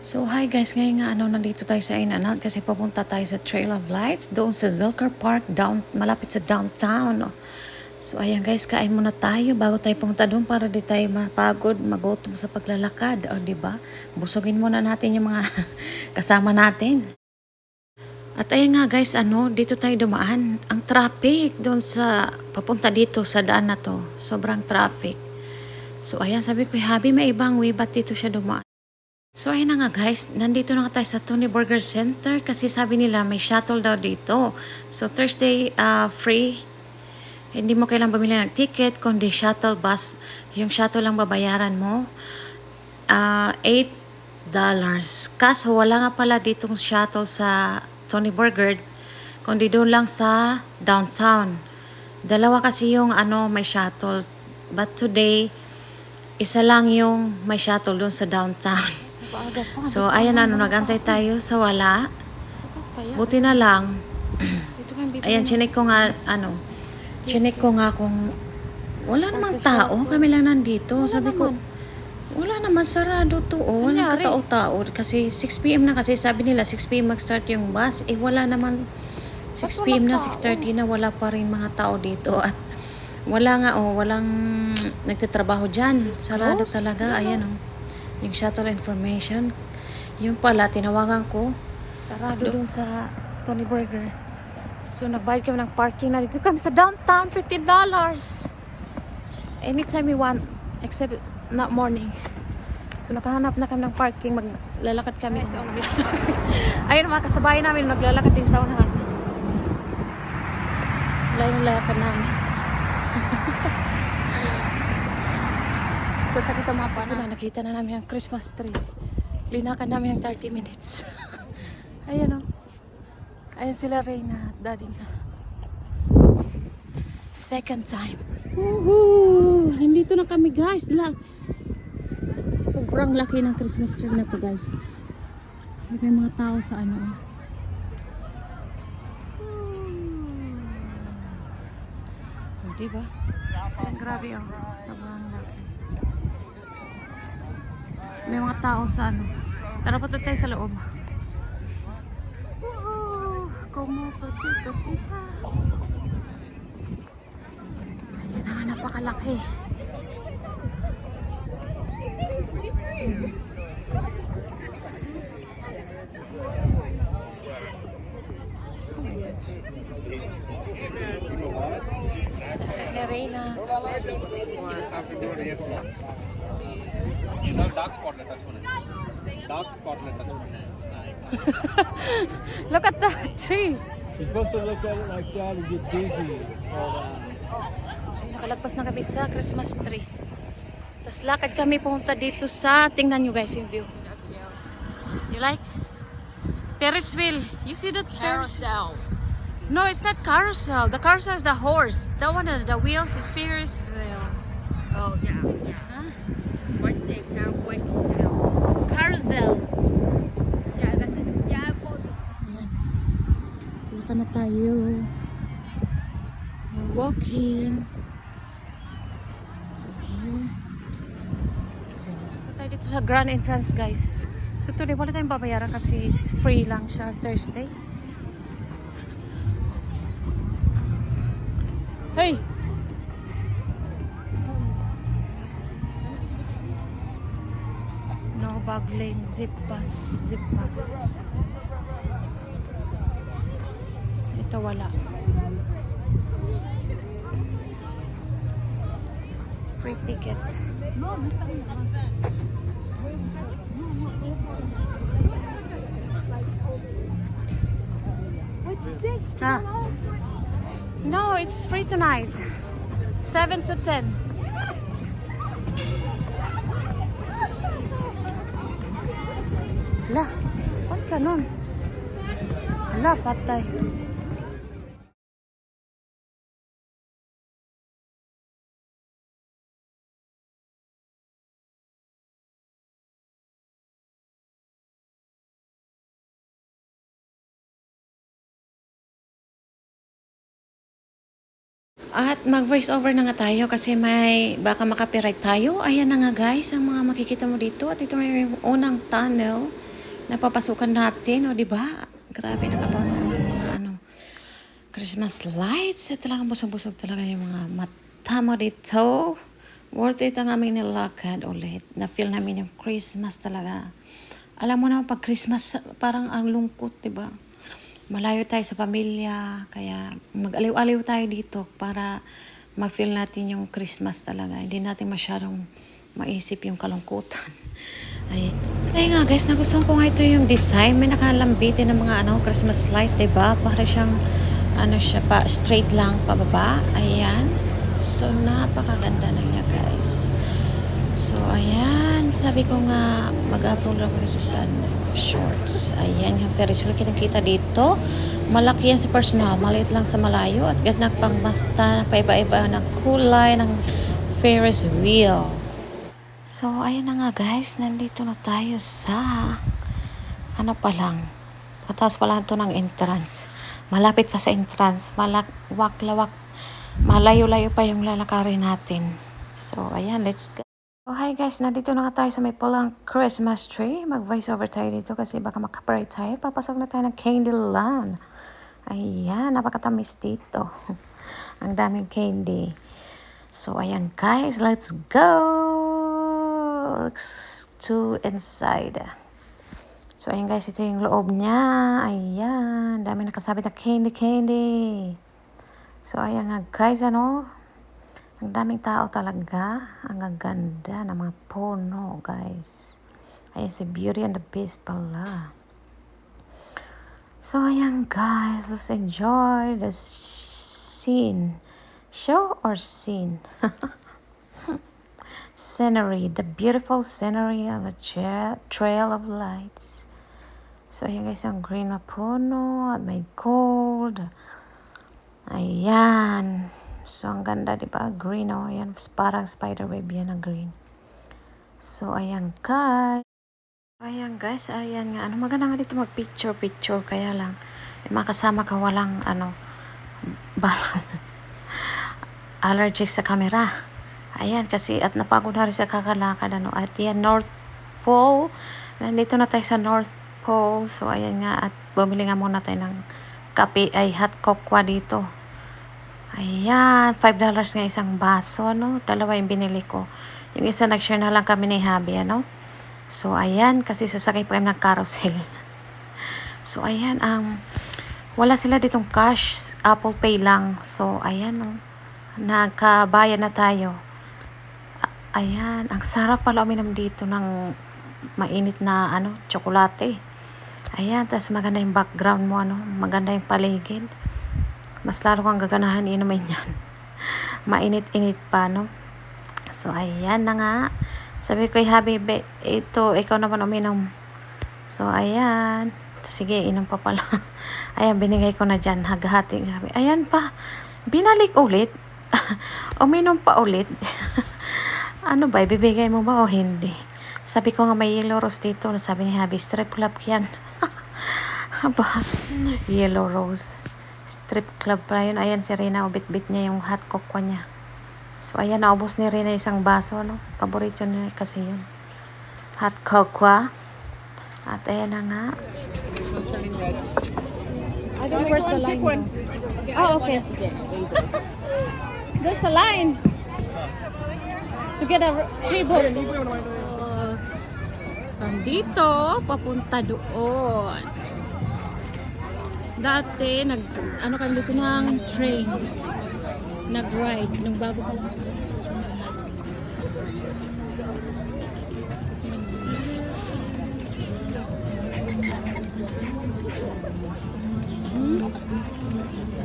So hi guys, ngayon nga nandito tayo sa In-N-Out kasi papunta tayo sa Trail of Lights doon sa Zilker Park, malapit sa downtown. No? So ayan guys, kain muna tayo bago tayo pumunta doon para di tayo mapagod, magutom sa paglalakad. O diba? Busugin muna natin yung mga kasama natin. At ayan nga guys, dito tayo dumaan. Ang traffic doon sa papunta dito sa daan na to. Sobrang traffic. So ayan, sabi ko, Habi, may ibang way, ba't dito siya dumaan? So ayun na nga guys, nandito na nga tayo sa Tony Burger Center kasi sabi nila may shuttle daw dito. So Thursday free, hindi mo kailangang bumili ng ticket kundi shuttle bus. Yung shuttle lang babayaran mo, $8. Kaso wala nga pala ditong shuttle sa Tony Burger kundi doon lang sa downtown. Dalawa kasi yung may shuttle, but today isa lang yung may shuttle doon sa downtown. So, ayan nagantay tayo sa wala. Buti na lang. Ayan, chinek ko nga, kung wala namang tao. Kami lang nandito. Sabi ko, wala naman, sarado to. Walang katao-tao. Kasi 6 p.m. na kasi. Sabi nila, 6 p.m. mag-start yung bus. Wala naman. 6 p.m. na, 6:30 na, wala pa rin mga tao dito. At wala nga, walang nagtatrabaho dyan. Sarado talaga. Ayan, yung shuttle information. Yung pala, tinawagan ko. Sarado dun sa Tony Burger. So, nagbayad kami ng parking na dito kami sa downtown, $50. Anytime we want, except not morning. So, nakahanap na kami ng parking. Maglalakad kami sa unahan. Ayun, mga kasabayan namin, naglalakad din sa unahan. Wala yung lakad namin. Sasakit ang mapa na. Nakita na namin ang Christmas tree. Linakan namin ng 30 minutes. Ayan o. Ayan sila Reyna at Daddy na. Second time. Woohoo! Nandito na kami guys. Sobrang laki ng Christmas tree na to guys. May mga tao sa diba? Ayan, grabe sobrang laki. May mga tao sa Tara, punta tayo sa loob. Como patita. Ayan na, napakalaki. Reyna. Dark spotlet touch. Look at the tree. You're supposed to look at it like that and get dizzy. Nakalagpas na kami sa Christmas tree. Tapos lakad kami pumunta dito sa, tingnan nyo guys yung view. You like? Ferris wheel. You see that? Carousel. No, it's not carousel. The carousel is the horse. The one that the wheels is Ferris wheel. Oh, yeah. Huh? What's it? Carousel. Carousel. Yeah, that's it. Yeah, Ayan. Lakad na tayo. We're walking. So here. Punta tayo dito sa grand entrance guys. So today wala tayong babayaran kasi free lang siya Thursday. Hey! No bag lane, zip bus. Ito wala. Free ticket. Ah. No, it's free tonight. 7 to 10. Hala, ba't ka nun? Hala, patay. At mag-voice over na nga tayo kasi baka makapiright tayo. Ayan na nga guys, ang mga makikita mo dito. At ito na yung unang tunnel napapasukan natin, o di ba? Grabe, nakabaw ng mga ano, Christmas lights. Talagang busog-busog talaga yung mga mata mo dito. Worth it ang aming nilakad ulit. Na-feel namin yung Christmas talaga. Alam mo naman, pag Christmas, parang ang lungkot, di ba? Malayo tayo sa pamilya, kaya mag-aliw-aliw tayo dito para ma-feel natin yung Christmas talaga. Hindi natin masyadong maisip yung kalungkutan. Ay, ay nga guys, nagustuhan ko nga ito yung design. May nakalambitin ng mga ano, Christmas lights, diba? Para siyang, ano siya pa, straight lang pababa. Ayan. So, napakaganda na niya guys. So, ayan. Sabi ko nga, mag-upload ako dito sa shorts. Ayan, yung Ferris wheel kitang-kita dito. Malaki yan sa personal. Maliit lang sa malayo. At ganang pangmasta, paiba-iba ng kulay ng Ferris wheel. So, ayan na nga guys. Nandito na tayo sa ano pa lang. Pagkatapos pa lang ito ng entrance. Malapit pa sa entrance. Malawak-lawak. Malayo-layo pa yung lalakarin natin. So, ayan. Let's go. Oh, hi guys, nandito na nga tayo sa may pulang Christmas tree. Mag-voice over tayo dito kasi baka makaparay tayo. Papasok na tayo ng Candyland. Ayan, napakatamis dito. Ang daming candy. So, ayan guys, let's go to inside. So, ayan guys, ito yung loob niya. Ayan, dami nakasabit na candy. So, ayan nga guys, ano? Ang daming tao talaga. Ang gaganda ng mga puno, guys. Ayan si Beauty and the Beast pala. So, ayan guys. Let's enjoy the scene. Show or scene? Scenery. The beautiful scenery of a trail of lights. So, ayan guys, ang green na puno at may gold. Ayan. So, ang ganda, di ba? Green, oh. Ayan, parang spiderweb yan na green. So, ayan, guys. Ayan, guys. Ayan nga. Ano, maganda nga dito mag-picture. Kaya lang, may mga kasama ka walang, allergic sa camera. Ayan, kasi, at napagod na rin sa kakalakad, ano. At yan, North Pole. Nandito na tayo sa North Pole. So, ayan nga. At bumili nga muna tayo ng kape, hot cocoa dito. Ayan, $5 nga isang baso, no? Dalawa yung binili ko. Yung isa, nag-share na lang kami ni Habi, ano? So, ayan, kasi sasakay pa kami ng carousel. So, ayan, wala sila ditong cash, Apple Pay lang. So, ayan, no? Nagkabayan na tayo. Ayan, ang sarap pala uminom dito ng mainit na, tsokolate. Ayan, tapos maganda yung background mo, maganda yung paligid. Mas lalo kang gaganahan inumin yan. Mainit-init pa, no? So, ayan na nga. Sabi ko, Habibi, ito, ikaw naman uminom. So, ayan. Sige, inom pa pala. Ayan, binigay ko na dyan. Haghati. Ayan pa. Binalik ulit. Uminom pa ulit. Ano ba, ibibigay mo ba o hindi? Sabi ko nga, may yellow rose dito. Sabi ni Habi, strip club yan. Aba, yellow rose. Strip club pa yun. Ayan si Rina, bit-bit niya yung hot cocoa niya. So, ayan, naubos ni Rina isang baso, no? Paborito niya kasi yun. Hot cocoa. At ayan na nga. I don't know where's the line. Oh, okay. There's a line. To get a free book. From dito, papunta doon. Dati, kami dito ng train. Nag-ride. Nung bago pa lang.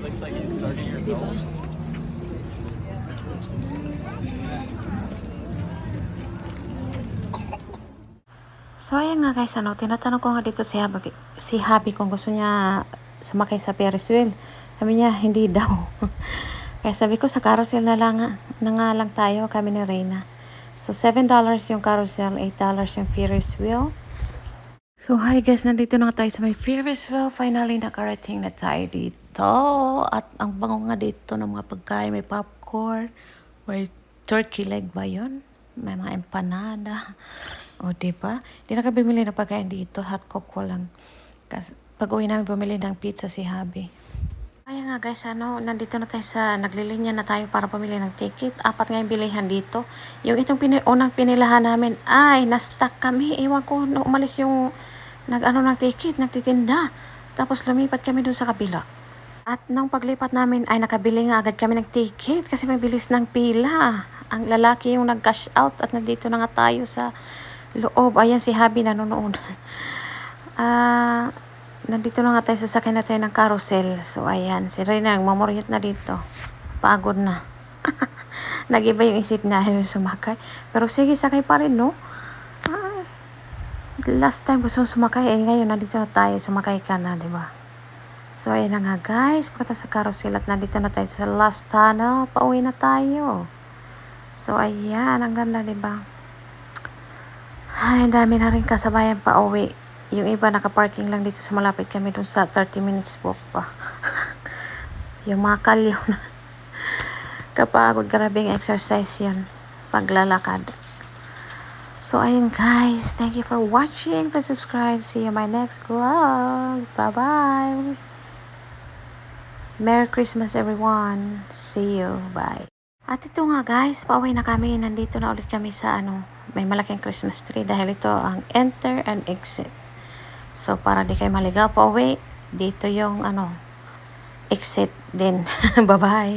Looks like he's 30 years Diba? old. So, ayan nga guys, tinatanong ko nga dito si Happy kung gusto niya sumakay sa Ferris wheel. Sabi niya, hindi daw. Kaya sabi ko, sa carousel na nga lang tayo, kami ni Reyna. So, $7 yung carousel, $8 yung Ferris wheel. So, hi guys, nandito na nga tayo sa may Ferris wheel. Finally, nakarating na tayo dito. At ang bango nga dito ng mga pagkain, may popcorn, may turkey leg ba yun? May mga empanada. O, diba? Di na kami bumili ng pagkain dito. Hot cocoa lang. Kasi pag uwi namin bumili ng pizza si Habi. Kaya nga guys, nandito na tayo naglilinya na tayo para pumili ng ticket. 4 nga yung bilihan dito. Yung itong unang pinilahan namin, ay, na-stuck kami. Ewan ko, umalis yung ng ticket, nagtitinda. Tapos lumipat kami dun sa kabila. At nung paglipat namin, ay nakabili nga agad kami ng ticket kasi may bilis ng pila. Ang lalaki yung nag-cash out at nandito na nga tayo sa loob. Ayan si Habi nanonood. Nandito na nga tayo, sasakay na tayo ng carousel. So ayan, si Reyna nagmamoryot na dito. Pagod na. Nag-iba yung isip na yung sumakay. Pero sige, sakay pa rin, no? Ay, last time gusto sumakay, ngayon nandito na tayo, sumakay ka na, di ba? So ayan na nga guys, pagkatapos sa carousel at nandito na tayo sa last tunnel, pauwi na tayo. So ayan, ang ganda, di ba? Ay, ang dami na rin kasabayan pa uwi. Yung iba nakaparking lang dito sa malapit kami dun sa 30 minutes walk pa. Yung mga kalyo na. Kapagod, grabing exercise yun. Paglalakad. So, ayun guys. Thank you for watching. Please subscribe. See you in my next vlog. Bye-bye. Merry Christmas everyone. See you. Bye. At ito nga guys, pauwi na kami. Nandito na ulit kami sa may malaking Christmas tree dahil ito ang enter and exit. So, para di kayo maligaw pauwi, dito yung exit din. Bye-bye.